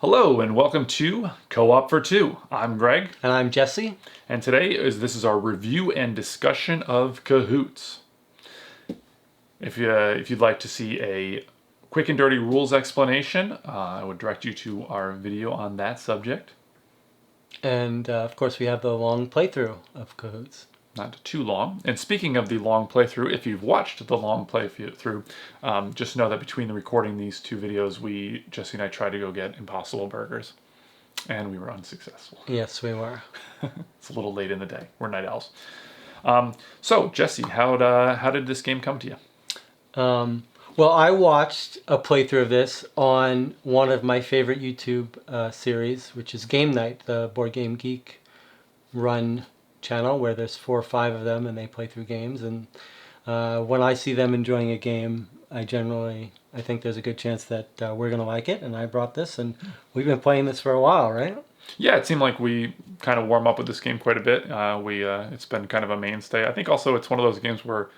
Hello and welcome to Co-op for Two. I'm Greg. And I'm Jesse. And today this is our review and discussion of Cahoots. If you'd like to see a quick and dirty rules explanation, I would direct you to our video on that subject. And of course we have the long playthrough of Cahoots. Not too long. And speaking of the long playthrough, if you've watched the long playthrough, just know that between the recording these two videos, Jesse and I tried to go get Impossible Burgers, and we were unsuccessful. Yes, we were. It's a little late in the day. We're night owls. So, Jesse, how did this game come to you? Well, I watched a playthrough of this on one of my favorite YouTube series, which is Game Night, the Board Game Geek run channel where there's 4 or 5 of them and they play through games. And when I see them enjoying a game, I think there's a good chance that we're going to like it. And I brought this, and we've been playing this for a while, right? Yeah, it seemed like we kind of warm up with this game quite a bit. It's been kind of a mainstay. I think also it's one of those games where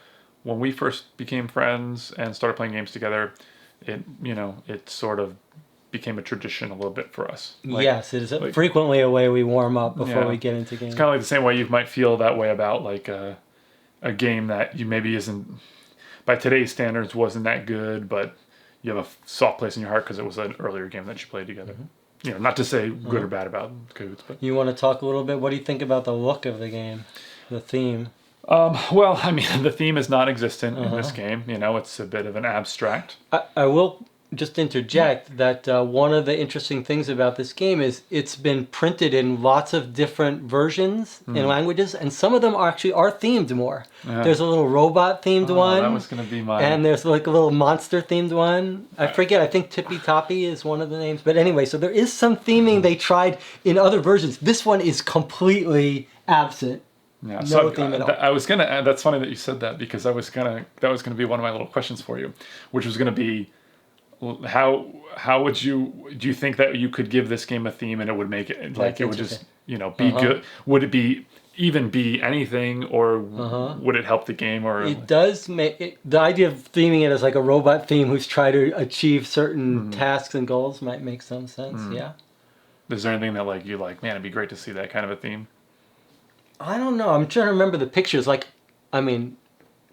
when we first became friends and started playing games together, it sort of became a tradition a little bit for us. Yes, it is frequently a way we warm up before we get into games. It's kind of like the same way you might feel that way about like a game that you maybe isn't, by today's standards, wasn't that good, but you have a soft place in your heart because it was an earlier game that you played together. Mm-hmm. Not to say good or bad about Cahoots, but you want to talk a little bit? What do you think about the look of the game, the theme? Well, I mean, the theme is non-existent in this game. It's a bit of an abstract. I will just interject that one of the interesting things about this game is it's been printed in lots of different versions in languages, and some of them are themed more. There's a little robot themed one. That was going to be mine. And there's like a little monster themed one. I forget, I think Tippy Toppy is one of the names. But anyway, so there is some theming they tried in other versions. This one is completely absent. Yeah, no theme at all. I was gonna add, that's funny that you said that, because that was gonna be one of my little questions for you, which was gonna be, how do you think that you could give this game a theme and it would make it like it would just be good? Would it be anything, or would it help the game? Or it does make it, the idea of theming it as like a robot theme who's trying to achieve certain tasks and goals might make some sense. Yeah. Is there anything that you like, man, it'd be great to see that kind of a theme? I don't know. I'm trying to remember the pictures.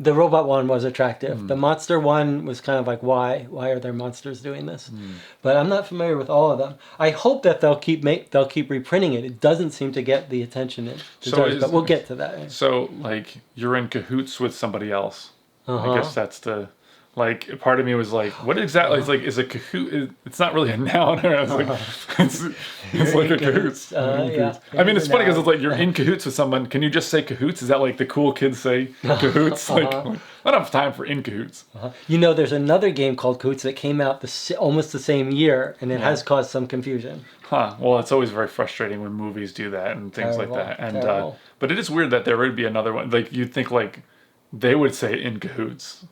The robot one was attractive. The monster one was kind of like, why are there monsters doing this? But I'm not familiar with all of them. I hope that they'll keep reprinting it. It doesn't seem to get the attention it deserves, but we'll get to that. So you're in cahoots with somebody else. I guess that's the. Part of me was like, what exactly? It's is a cahoot? It's not really a noun. It's like a cahoots. Yeah. I mean, it's funny because it's you're in cahoots with someone. Can you just say cahoots? Is that the cool kids say cahoots? I don't have time for in cahoots. There's another game called Cahoots that came out almost the same year, and it has caused some confusion. Well, it's always very frustrating when movies do that and things like that. And but it is weird that there would be another one. You'd think they would say in cahoots.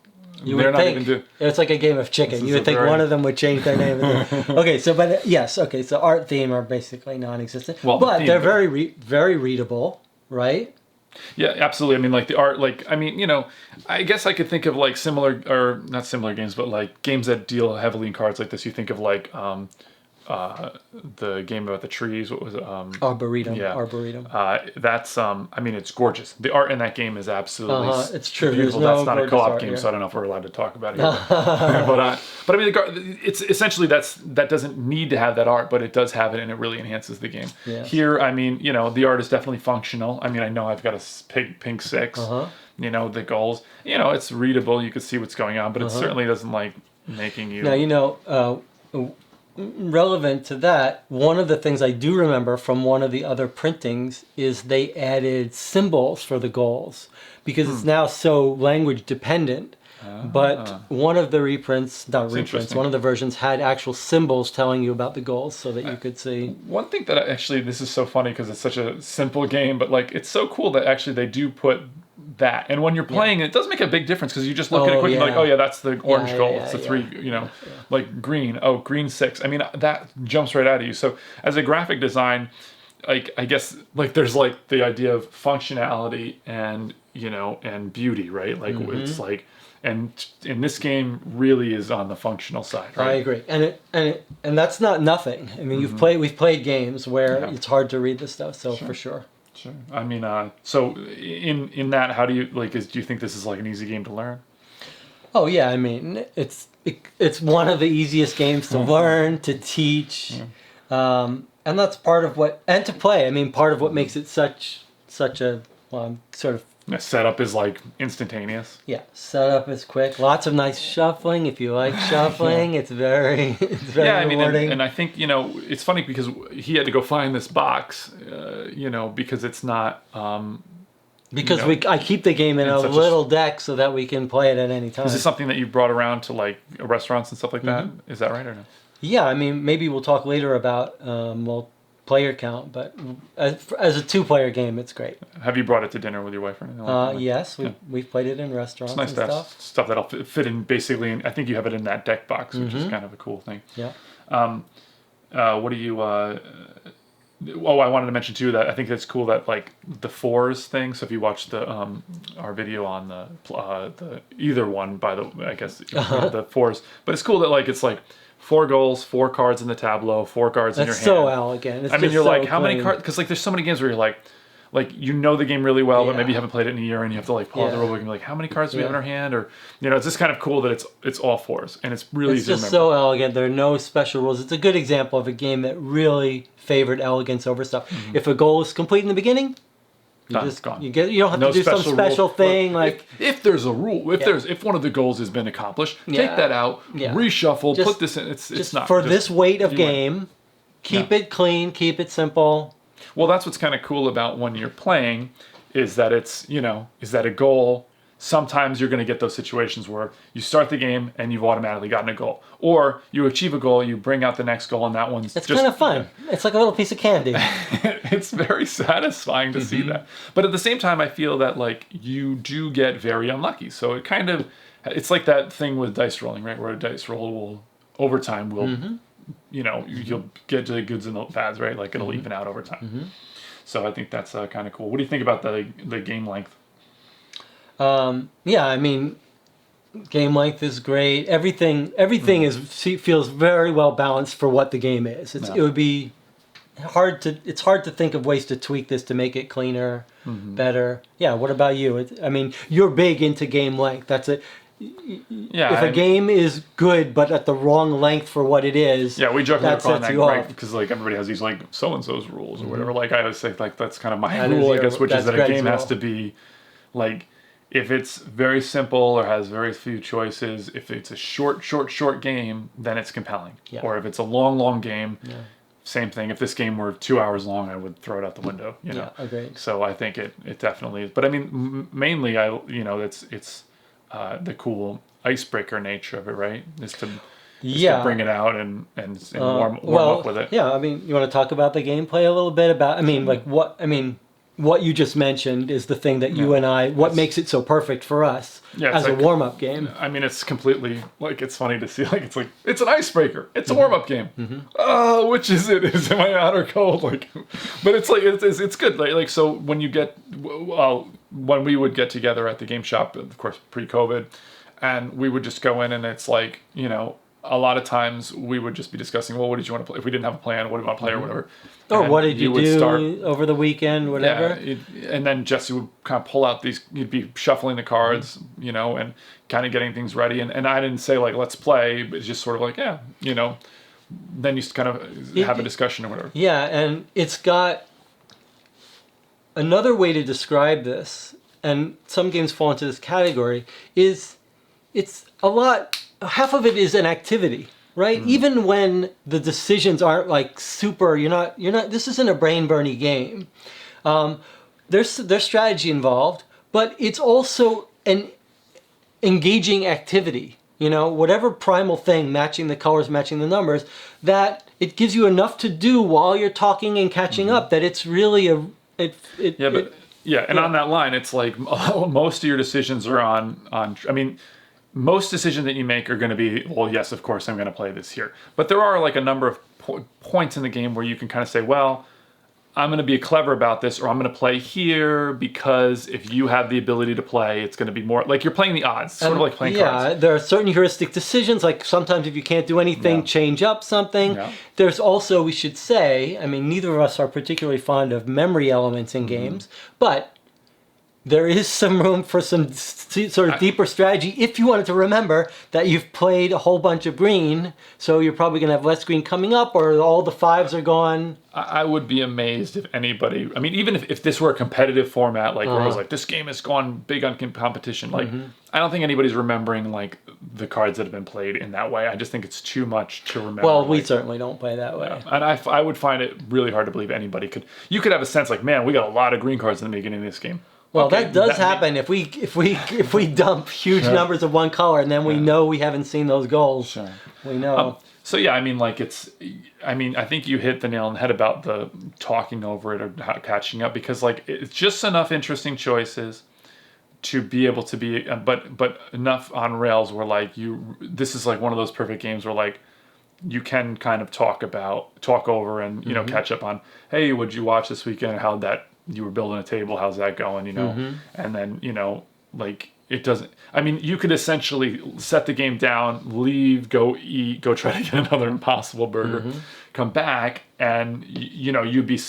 You would think it's like a game of chicken. You would think one of them would change their name. Okay, so art theme are basically non-existent, but they're very readable, right? Yeah, absolutely. I mean, the art, I guess I could think of similar, or not similar games, but games that deal heavily in cards like this. You think of the game about the trees. What was it? Arboretum. Yeah. Arboretum. That's it's gorgeous. The art in that game is absolutely it's true. beautiful. That's not a co-op game, so I don't know if we're allowed to talk about it here. But I mean, it's essentially that doesn't need to have that art, but it does have it, and it really enhances the game. Yes. Here, I mean, the art is definitely functional. I mean, I know I've got a pink 6. The goals. It's readable. You can see what's going on, but it certainly doesn't making you. Now, relevant to that, one of the things I do remember from one of the other printings is they added symbols for the goals, because it's now so language dependent. But one of the one of the versions had actual symbols telling you about the goals so that you could see. One thing that this is so funny because it's such a simple game, but it's so cool that actually they do put that, and when you're playing it does make a big difference, because you just look at it quickly and that's the orange goal, it's the 3, green, green 6. I mean, that jumps right out at you. So as a graphic design, I guess there's the idea of functionality and and beauty, right? Like it's like, and in this game really is on the functional side, right? I agree, and that's not nothing. I mean, we've played games where it's hard to read this stuff, so for sure. Sure. I mean, so in that, how do you do you think this is like an easy game to learn? Oh yeah, I mean, it's one of the easiest games to learn, to teach, and that's part of and to play. I mean, part of what makes it such a sort of. The setup is like instantaneous. Yeah, setup is quick. Lots of nice shuffling. If you like shuffling, it's very rewarding. And I think it's funny because he had to go find this box, because it's not. Because I keep the game in a little deck so that we can play it at any time. Is this something that you brought around to like restaurants and stuff like that? Is that right or no? Yeah, I mean, maybe we'll talk later about player count, but as a 2-player game, it's great. Have you brought it to dinner with your wife or anything like that? Yes, we've played it in restaurants. It's nice to have stuff that'll fit in basically. I think you have it in that deck box, which is kind of a cool thing. Yeah. What do you? I wanted to mention too that I think it's cool that like the fours thing. So if you watch the our video on the either one, by the I guess the fours, but it's cool that like it's like 4 goals, 4 cards in the tableau, 4 cards in your hand. That's so elegant. It's I mean, you're so like, how clean. many cards? Because like, there's so many games where you're like the game really well, but maybe you haven't played it in a year, and you have to like pull out the rulebook and be like, how many cards do we have in our hand? Or it's just kind of cool that it's all 4s, and it's really easy to remember. It's just so elegant. There are no special rules. It's a good example of a game that really favored elegance over stuff. If a goal is complete in the beginning, you don't have to do some special thing like if there's a rule, if one of the goals has been accomplished, take that out, reshuffle, put this in. It's not for this weight of game. Keep it clean, keep it simple. Well, that's what's kind of cool about when you're playing, is that it's is that a goal. Sometimes you're going to get those situations where you start the game and you've automatically gotten a goal, or you achieve a goal, you bring out the next goal, and that one's it's kind of fun. It's like a little piece of candy. It's very satisfying to see that, but at the same time, I feel that like you do get very unlucky. So it's like that thing with dice rolling, right? Where a dice roll will over time will you'll get to the goods and the bads, right? Like it'll even out over time. So I think that's kind of cool. What do you think about the game length? I mean, game length is great. Everything feels very well balanced for what the game is. It would be hard to think of ways to tweak this to make it cleaner, better. Yeah. What about you? I mean, you're big into game length. That's it. Yeah. If a game is good but at the wrong length for what it is, we joke about that, right? Because like everybody has these like so and so's rules or whatever. Like I always say, like that's kind of my rule, I guess, which is that a game has to be like. If it's very simple or has very few choices, if it's a short game, then it's compelling. Yeah. Or if it's a long game, same thing. If this game were 2 hours long, I would throw it out the window. Yeah, agreed. So I think it definitely is. But I mean, mainly, it's the cool icebreaker nature of it, right? Is to bring it out and warm up with it. Yeah, I mean, you want to talk about the gameplay a little bit about? I mean, what you just mentioned is the thing that you and I, what makes it so perfect for us as a warm-up game. I mean, it's completely, like, it's funny to see, like, it's an icebreaker. It's a warm-up game. Oh, which is it? Is it my hot or cold? Like, but it's like, it's good. Like, so when you get, when we would get together at the game shop, of course, pre-COVID, and we would just go in and it's like, a lot of times we would just be discussing, well, what did you want to play? If we didn't have a plan, what do you want to play or whatever. Or what did you do over the weekend, whatever. Yeah, and then Jesse would kind of pull out you'd be shuffling the cards, and kind of getting things ready. And I didn't say, like, let's play, but it's just sort of like, then you kind of have a discussion or whatever. Yeah, and it's got another way to describe this, and some games fall into this category, is it's a lot... Half of it is an activity, right? Even when the decisions aren't like super, you're not. This isn't a brain burny game. There's strategy involved, but it's also an engaging activity. Whatever primal thing, matching the colors, matching the numbers, that it gives you enough to do while you're talking and catching up. That it's really on that line, it's like most of your decisions are on. I mean. Most decisions that you make are going to be, well, yes, of course, I'm going to play this here. But there are like a number of points in the game where you can kind of say, well, I'm going to be clever about this, or I'm going to play here because if you have the ability to play, it's going to be more like you're playing the odds, sort of like playing cards. Yeah, there are certain heuristic decisions, like sometimes if you can't do anything, change up something. Yeah. There's also, we should say, I mean, neither of us are particularly fond of memory elements in games, but there is some room for some sort of deeper strategy if you wanted to remember that you've played a whole bunch of green, so you're probably going to have less green coming up, or all the 5s are gone. I would be amazed if anybody, I mean, even if this were a competitive format, like where it was like, this game has gone big on competition, like, I don't think anybody's remembering like the cards that have been played in that way. I just think it's too much to remember. Well, we like, certainly don't play that way. Yeah. And I would find it really hard to believe anybody could, you could have a sense like, man, we got a lot of green cards in the beginning of this game. Well, okay, that does happen if we dump huge numbers of one color and then we know we haven't seen those goals. Sure. We know. So yeah, I mean, like I think you hit the nail on the head about the talking over it or catching up, because like it's just enough interesting choices to be able to be, but enough on rails where like this is like one of those perfect games where like you can kind of talk over and you know catch up on, hey, what'd you watch this weekend? How'd that, you were building a table, how's that going, you know? And then, you know, like it doesn't, I mean, you could essentially set the game down, leave, go eat, go try to get another Impossible Burger, come back, and you know, you'd be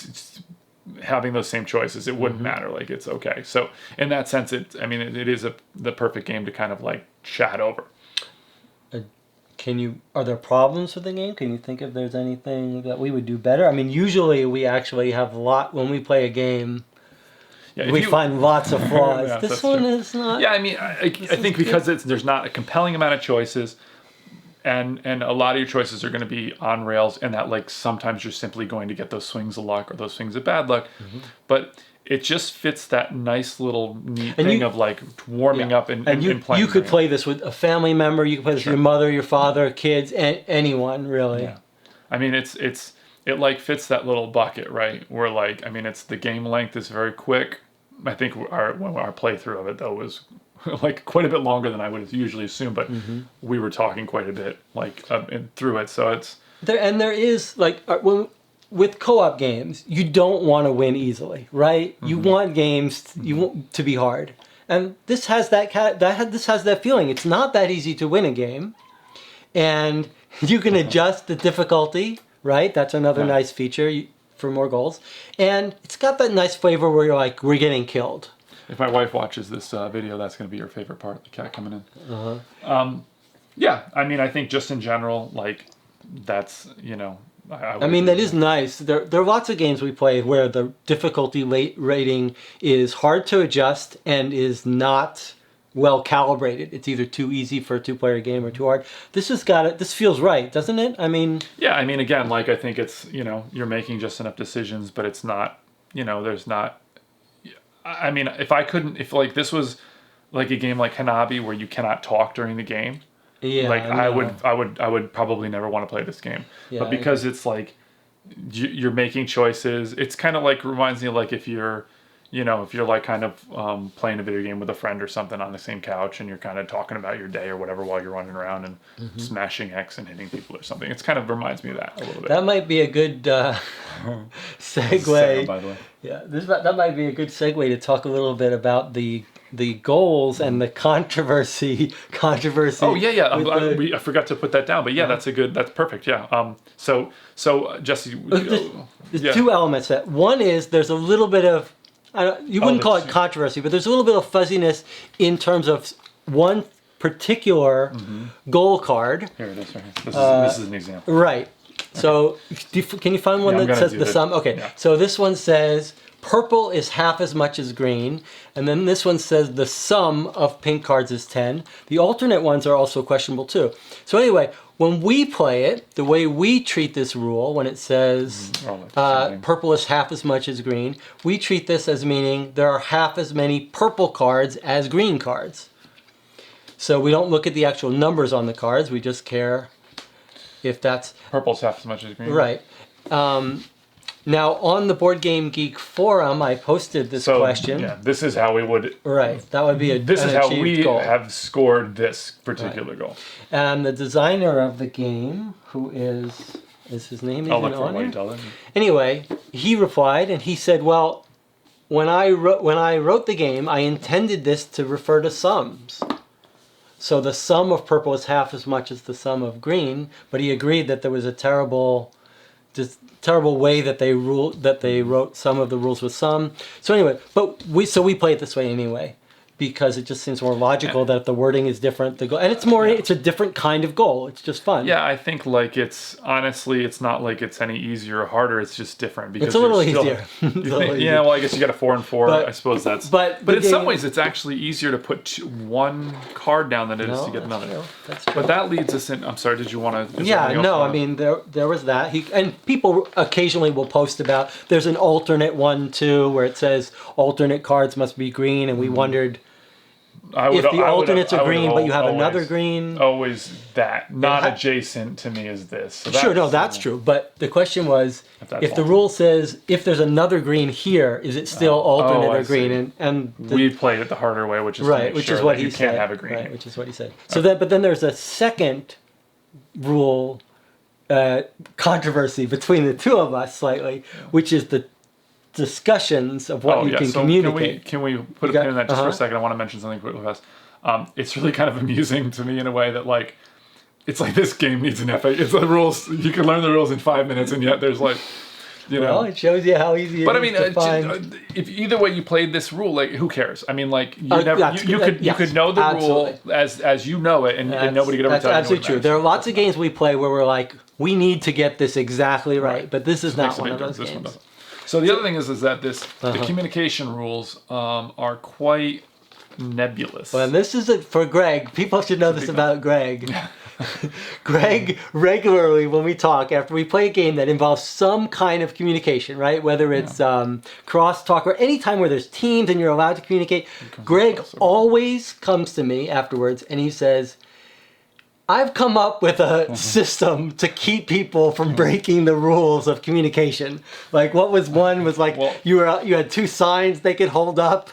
having those same choices. It wouldn't matter, like it's okay. So in that sense, it is the perfect game to kind of like chat over. Are there problems with the game? Can you think if there's anything that we would do better? I mean, usually we actually have when we play a game, we find lots of flaws. Yeah, this one is not. Yeah, I mean, I think because there's not a compelling amount of choices, and a lot of your choices are going to be on rails, and that like sometimes you're simply going to get those swings of luck or those swings of bad luck, but it just fits that nice little neat thing of like warming up and playing. You could play this with a family member. You could play this with your mother, your father, kids, anyone really. Yeah. I mean, it like fits that little bucket, right? Where like, I mean, the game length is very quick. I think our playthrough of it though was like quite a bit longer than I would usually assume, but we were talking quite a bit like through it. So it's there is like with co-op games, you don't want to win easily, right? You want games to be hard, and this has that feeling. It's not that easy to win a game, and you can adjust the difficulty, right? That's another nice feature for more goals, and it's got that nice flavor where you're like, we're getting killed. If my wife watches this video, that's going to be her favorite part, the cat coming in. Yeah, I mean, I think just in general, like that's, you know. I mean, that is nice. There are lots of games we play where the difficulty rating is hard to adjust and is not well calibrated. It's either too easy for a 2-player game or too hard. This has got it. This feels right, doesn't it? I mean. Yeah, I mean, again, like I think it's, you know, you're making just enough decisions, but it's not, you know, there's not. I mean, if like this was like a game like Hanabi where you cannot talk during the game. Yeah, like I would probably never want to play this game, but because it's like you're making choices, it's kind of like reminds me of like if you're like kind of playing a video game with a friend or something on the same couch, and you're kind of talking about your day or whatever while you're running around and smashing X and hitting people or something. It's kind of reminds me of that a little bit. That might be a good segue. By the way, yeah, that might be a good segue to talk a little bit about the goals and the controversy. Oh yeah. I forgot to put that down, but that's perfect. Yeah. So Jesse, there's two elements to that. One is there's a little bit of, you wouldn't call it controversy, but there's a little bit of fuzziness in terms of one particular goal card. Here it is. Right here. This is an example. Right. So can you find one that says the sum? Okay. Yeah. So this one says purple is half as much as green, and then this one says the sum of pink cards is 10. The alternate ones are also questionable too. So anyway, when we play it, the way we treat this rule, when it says purple is half as much as green, we treat this as meaning there are half as many purple cards as green cards. So we don't look at the actual numbers on the cards, we just care if that's... Purple's half as much as green. Right. Now, on the Board Game Geek forum, I posted this question. Yeah, this is how we would... Right, that would be This is how we have scored this particular goal. And the designer of the game, who is Is his name I'll even look for it on while you here? tell them. Anyway, he replied and he said, well, when I wrote the game, I intended this to refer to sums. So the sum of purple is half as much as the sum of green, but he agreed that there was a terrible way that they wrote some of the rules with sum. So anyway, we play it this way anyway, because it just seems more logical that if the wording is different, the goal, and it's a different kind of goal. It's just fun. Yeah, I think like it's not like it's any easier or harder. It's just different because It's a little easier. Yeah, well, I guess you got a 4 and 4. But- I suppose that's. but in the some game- ways, it's actually easier to put one card down than it is to get that's another. true. That's true. But that leads us in. I'm sorry. Did you want to? Yeah, no, I mean there was that. And people occasionally will post about there's an alternate one too where it says alternate cards must be green, and we wondered if the alternates are green, but you have another green. Always that non-adjacent to me is this. So Sure, no, that's true. But the question was, if the rule says if there's another green here, is it still alternate or green? And we played it the harder way, which is right, to make which sure is what that he you said. can't have a green. Right, which is what he said. So but then there's a second rule controversy between the two of us slightly, which is the discussions of what you can communicate. Can we put a pin in that just for a second? I want to mention something quickly fast. It's really kind of amusing to me in a way that like, it's like this game needs an FA. It's the rules. You can learn the rules in 5 minutes, and yet there's like, you know. Well, it shows you how easy it is to find. If either way you played this rule, like who cares? I mean, like you could know the absolutely. rule as you know it, and nobody could ever tell you. That's absolutely true. There are lots of games we play where we're like, we need to get this exactly right, but this is not one of those games. So the other thing is that the communication rules are quite nebulous. Well, this is for Greg. People should know this about Greg. Greg regularly, when we talk, after we play a game that involves some kind of communication, right? Whether it's crosstalk or any time where there's teams and you're allowed to communicate, Greg always comes to me afterwards and he says, I've come up with a system to keep people from breaking the rules of communication. Like what was one was like you had two signs they could hold up,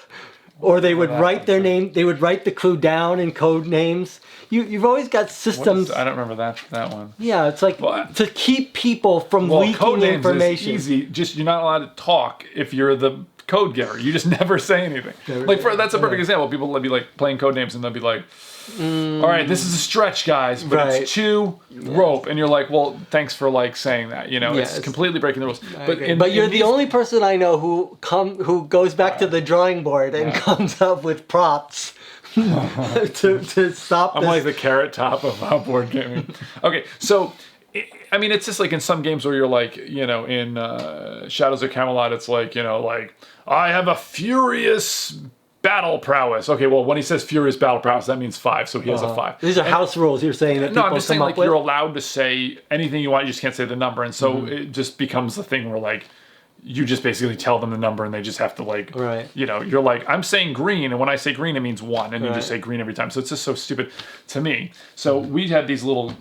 or they would write their name. They would write the clue down in code names. You've always got systems. I don't remember that one. Yeah, it's like to keep people from leaking code names information. Is easy. Just you're not allowed to talk if you're the code giver. You just never say anything. That's a perfect example. People will be like playing code names and they'll be like, all right, this is a stretch, guys, but it's 2 rope, and you're like, well, thanks for like saying that. You know, it's completely breaking the rules. But you're the only person I know who goes back to the drawing board and comes up with props to stop. I'm like the Carrot Top of board gaming. Okay, so. I mean, it's just like in some games where you're like, you know, in Shadows of Camelot, it's like, you know, like, I have a furious battle prowess. Okay, well, when he says furious battle prowess, that means 5, so he has a 5. These are house rules you're saying that no, people I'm just saying, like, with? you're allowed to say anything you want, you just can't say the number, and so it just becomes the thing where, like, you just basically tell them the number and they just have to, like, you know, you're like, I'm saying green, and when I say green, it means 1, and you just say green every time, so it's just so stupid to me. So we had these little...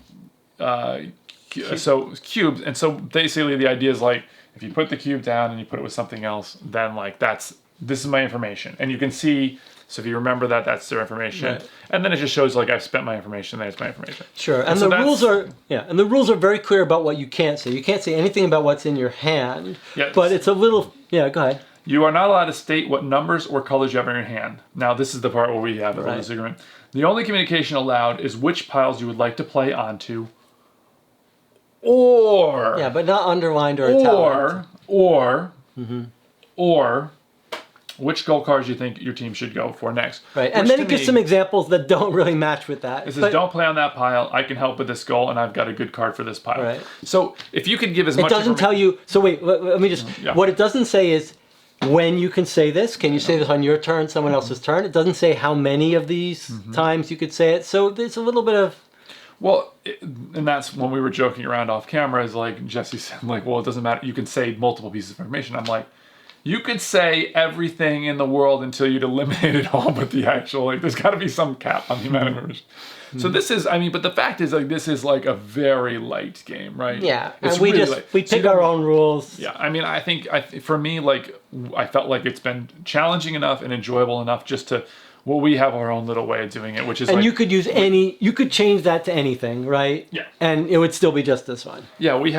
cubes, and so basically the idea is like if you put the cube down and you put it with something else, then like this is my information, and you can see. So if you remember that, that's their information, and then it just shows like I've spent my information. There's my information. Sure, and the rules are very clear about what you can't say. You can't say anything about what's in your hand. Yeah, but it's a little. Yeah, go ahead. You are not allowed to state what numbers or colors you have in your hand. Now this is the part where we have a disagreement. The only communication allowed is which piles you would like to play onto. Or but not underlined or italic. Or which gold cards you think your team should go for next. Right, and then it gives some examples that don't really match with that. It says, don't play on that pile. I can help with this goal, and I've got a good card for this pile. Right. So if you could give as much... It doesn't tell you... So wait, let me just... What it doesn't say is when you can say this. Can you say this on your turn, someone else's turn? It doesn't say how many of these times you could say it. So there's a little bit of... Well, and that's when we were joking around off camera, is like Jesse said, like, well, it doesn't matter. You can say multiple pieces of information. I'm like, you could say everything in the world until you'd eliminate it all, but the actual, like, there's got to be some cap on the amount of information. So this is, I mean, but the fact is, like, this is like a very light game, right? Yeah, it's and we pick our own rules. Yeah, I mean, I think for me, like, I felt like it's been challenging enough and enjoyable enough just to Well, we have our own little way of doing it, which is And like, you could use you could change that to anything, right? Yeah. And it would still be just as fun. yeah, we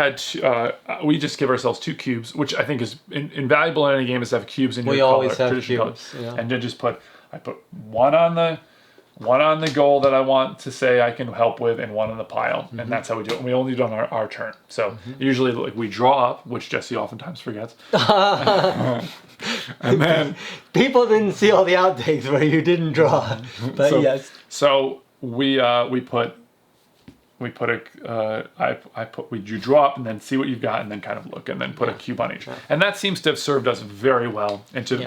just give ourselves 2 cubes, which I think is invaluable in any game, is to have cubes in your We color, always have traditional cubes, color. yeah. And then I put one on the goal that I want to say I can help with, and one on the pile, and that's how we do it. And we only do it on our turn. So usually, like, we draw up, which Jesse oftentimes forgets, and then People didn't see all the outtakes where you didn't draw, but so, yes. So we put you draw up and then see what you've got, and then kind of look, and then put a cube on each, and that seems to have served us very well, and to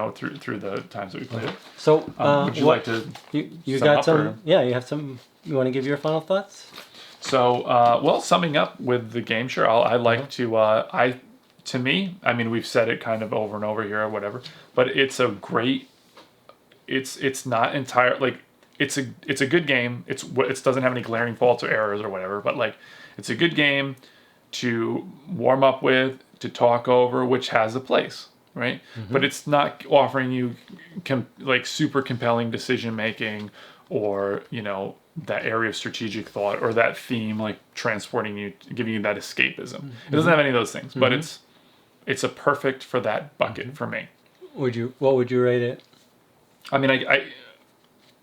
through the times that we played it. So Would you like to? You sum got up, some? or- Yeah, you have some. You want to give your final thoughts? So, well, summing up with the game, sure. I like to. To me, I mean, we've said it kind of over and over here or whatever, but it's a great. It's not entire like. It's a good game. It doesn't have any glaring faults or errors or whatever, but like it's a good game to warm up with, to talk over, which has a place, right? But it's not offering you like super compelling decision making, or that area of strategic thought, or that theme like transporting you, giving you that escapism. It doesn't have any of those things, but it's a perfect for that bucket for me. What would you rate it? I mean,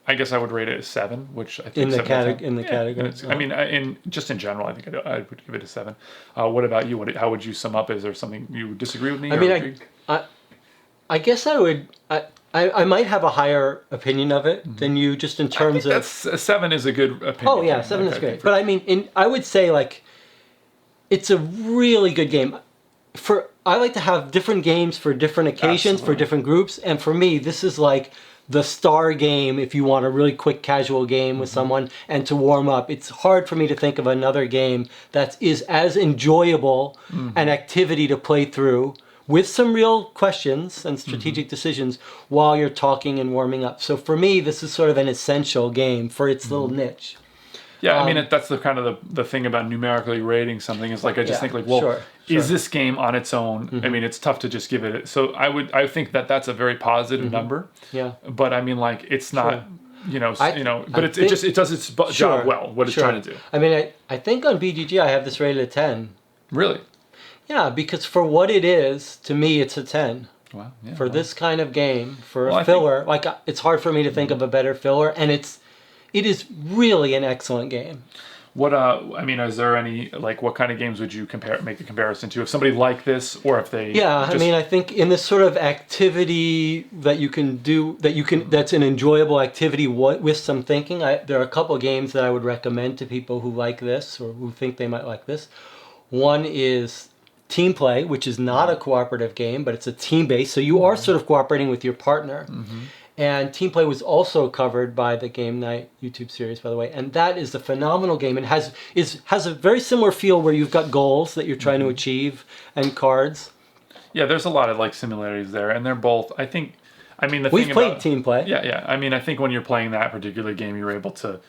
I guess I would rate it a 7, which I think In the 7 out of 10. category. I mean, in general, I think I would give it a 7. What about you? How would you sum up? Is there something you would disagree with me? I mean, I guess I would. I might have a higher opinion of it than you, just in terms of. That's a 7 is a good opinion. Oh yeah, 7 is great. But I mean, I would say like, it's a really good game. I like to have different games for different occasions, for different groups, and for me, this is like the star game if you want a really quick casual game with someone and to warm up. It's hard for me to think of another game that is as enjoyable an activity to play through with some real questions and strategic decisions while you're talking and warming up. So for me, this is sort of an essential game for its little niche. Yeah, I mean, that's the kind of the thing about numerically rating something, is like, I just think like, well, sure. is this game on its own? I mean, it's tough to just give it. So I think that's a very positive number. Yeah. But I mean, like, it's not, but it does its Sure. job well, what it's trying to do. I mean, I think on BGG I have this rated at 10. Really? Yeah, because for what it is, to me, it's a 10. Wow. Yeah, For this kind of game, for Well, a filler, it's hard for me to think of a better filler, and it is really an excellent game. What I mean, is there any, like, what kind of games would you make a comparison to if somebody liked this, or if they? Yeah, I mean, I think in this sort of activity that you can do, that's an enjoyable activity with some thinking. There are a couple of games that I would recommend to people who like this or who think they might like this. One is Team Play, which is not a cooperative game, but it's a team-based, so you are sort of cooperating with your partner. And Team Play was also covered by the Game Night YouTube series, by the way. And that is a phenomenal game. It has a very similar feel where you've got goals that you're trying to achieve and cards. Yeah, there's a lot of like similarities there, and they're both. I think. I mean, We've played Team Play. Yeah. I mean, I think when you're playing that particular game, you're able to,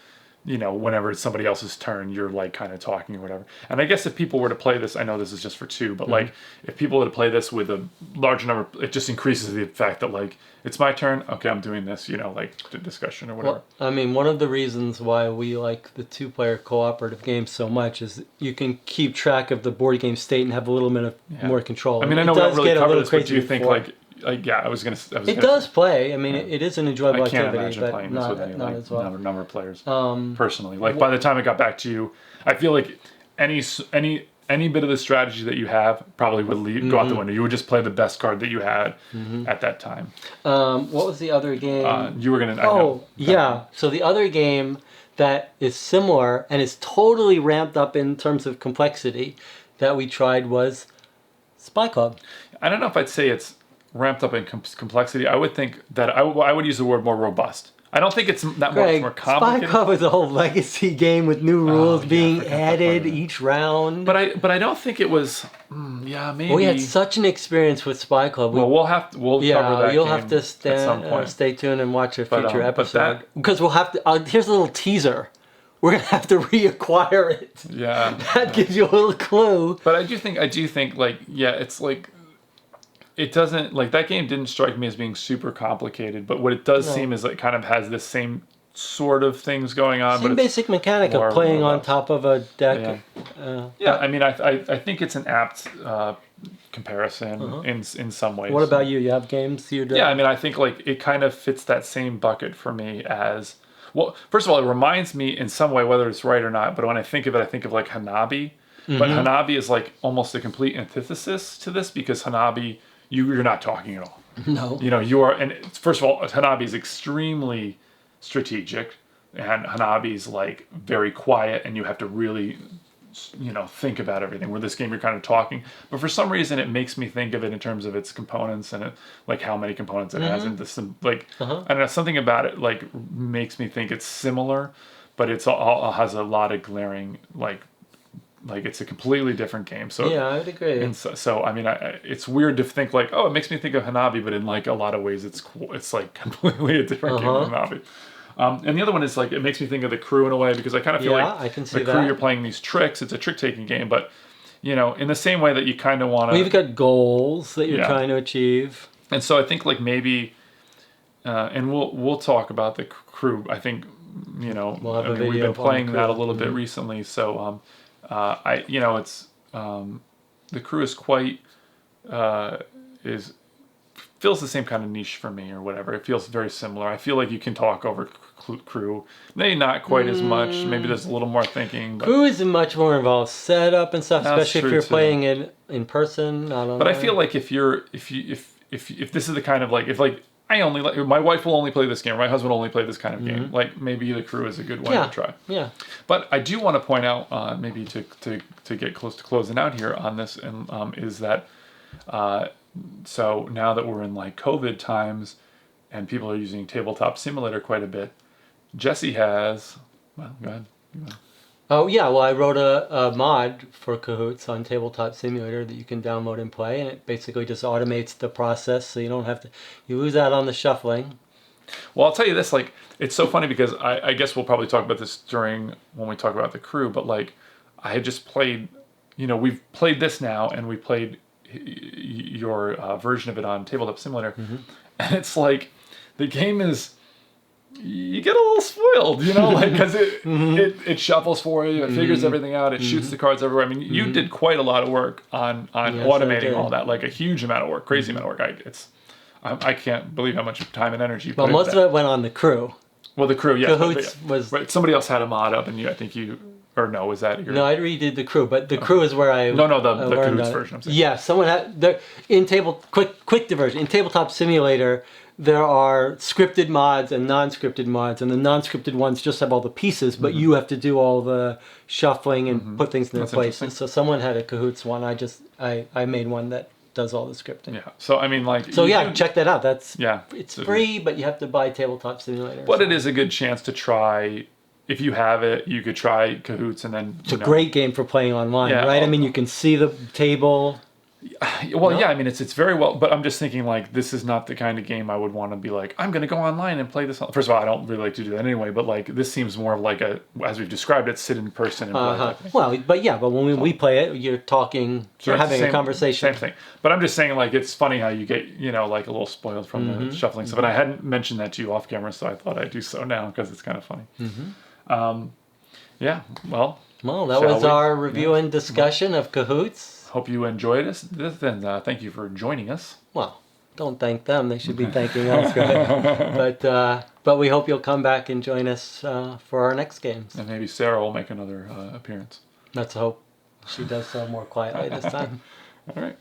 whenever it's somebody else's turn, you're like kind of talking or whatever. And I guess if people were to play this, I know this is just for 2, but like if people were to play this with a large number, it just increases the fact that like, it's my turn, okay, I'm doing this, like the discussion or whatever. Well, I mean, one of the reasons why we like the 2-player cooperative games so much is you can keep track of the board game state and have a little bit of more control. I mean, I know we don't really cover this, but do you think it does play. I mean, it is an enjoyable I can't activity, imagine but playing this with any not as well. number of players. Personally, like by the time it got back to you, I feel like any bit of the strategy that you have probably would go out the window. You would just play the best card that you had at that time. What was the other game? You were gonna. Yeah. So the other game that is similar and is totally ramped up in terms of complexity that we tried was Spy Club. I don't know if I'd say it's ramped up in complexity. I would think that I would use the word more robust. I don't think it's that much more complicated. Spy Club is a whole legacy game with new rules being added each round. But I don't think it was. Maybe. We had such an experience with Spy Club. We'll cover that. You'll game have to stay tuned and watch a future episode because we'll have to. Here's a little teaser. We're gonna have to reacquire it. Yeah, that gives you a little clue. But I do think like it's like. it doesn't like that game didn't strike me as being super complicated, but what it does No. seem is it kind of has the same sort of things going on. Same but basic mechanic of more playing on robust. top of a deck. Yeah, I mean, I think it's an apt comparison in some ways. What about you? You have games you'd... Yeah, I mean, I think like it kind of fits that same bucket for me as well. First of all, it reminds me in some way, whether it's right or not, but when I think of it, I think of like Hanabi. But Hanabi is like almost a complete antithesis to this because Hanabi, you're not talking at all. No. You know, you are, and first of all, Hanabi is extremely strategic, and Hanabi's like very quiet, and you have to really, you know, think about everything. Where this game, you're kind of talking, but for some reason, it makes me think of it in terms of its components and like how many components it has, and this like I don't know, something about it like makes me think it's similar, but it's all has a lot of glaring like it's a completely different game. So yeah, I would agree. And so I mean, it's weird to think like, oh, it makes me think of Hanabi, but in like a lot of ways, it's cool. It's like completely a different game than Hanabi. And the other one is like it makes me think of The Crew in a way because I kind of feel like I can see The Crew, you're playing these tricks. It's a trick-taking game, but you know, in the same way that you kind of want to. Well, you've got goals that you're trying to achieve. And so I think like maybe, and we'll talk about The Crew. I think you know, We'll have a video we've been playing that a little Mm-hmm. bit recently, so. You know, it's The Crew is quite feels the same kind of niche for me or whatever. It feels very similar. I feel like you can talk over Crew. Maybe not quite as much. Maybe there's a little more thinking. But, Crew is much more involved setup and stuff, That's especially if true, you're too. playing it in person. but I feel like if this is the kind of like if like I only my wife will only play this game. Or my husband will only play this kind of game. Like maybe The Crew is a good one to try. Yeah. But I do want to point out, maybe to get close to closing out here on this, and is that so now that we're in like COVID times, and people are using Tabletop Simulator quite a bit, Jesse has. Well, go ahead. Oh yeah, well I wrote a mod for Cahoots on Tabletop Simulator that you can download and play, and it basically just automates the process, so you don't have to. You lose out on the shuffling. Well, I'll tell you this, like, it's so funny because I guess we'll probably talk about this when we talk about The Crew, but like, I had just played, you know, we've played this now, and we played your version of it on Tabletop Simulator, and it's like, the game is, you get a little spoiled, you know, like, because it shuffles for you, it figures everything out, it shoots the cards everywhere. I mean, you did quite a lot of work on automating all that, like a huge amount of work, crazy amount of work. I can't believe how much time and energy you put Well, into most of it went on The Crew. Well, The Crew, yes. Cahoots was... Right, somebody else had a mod up, and I think you... Or no, was that your... No, I redid The Crew, but The Crew is where I... No, the learned Cahoots on it. version, I'm saying. Yeah, someone had... Quick diversion. In Tabletop Simulator, there are scripted mods and non-scripted mods, and the non-scripted ones just have all the pieces, but you have to do all the shuffling and put things in their places. So someone had a Cahoots one. I made one that does all the scripting. Yeah, so I mean, like... So yeah, check that out. It's so free, but you have to buy Tabletop Simulator. But it is a good chance to try... If you have it, you could try Cahoots and then... It's a great game for playing online, right? I mean, you can see the table... Well, yeah, I mean, it's very well, but I'm just thinking, like, this is not the kind of game I would want to be like, I'm going to go online and play this. First of all, I don't really like to do that anyway, but, like, this seems more of like as we've described it, sit in person and play. Well, but when we play it, you're talking, you're having a conversation. Same thing. But I'm just saying, like, it's funny how you get, you know, like, a little spoiled from the shuffling stuff. And I hadn't mentioned that to you off camera, so I thought I'd do so now because it's kind of funny. Yeah, well. Well, that was our review and discussion of Cahoots. Hope you enjoyed this, and thank you for joining us. Well, don't thank them; they should be thanking us, right? But we hope you'll come back and join us for our next games. And maybe Sarah will make another appearance. Let's hope she does so more quietly this time. All right.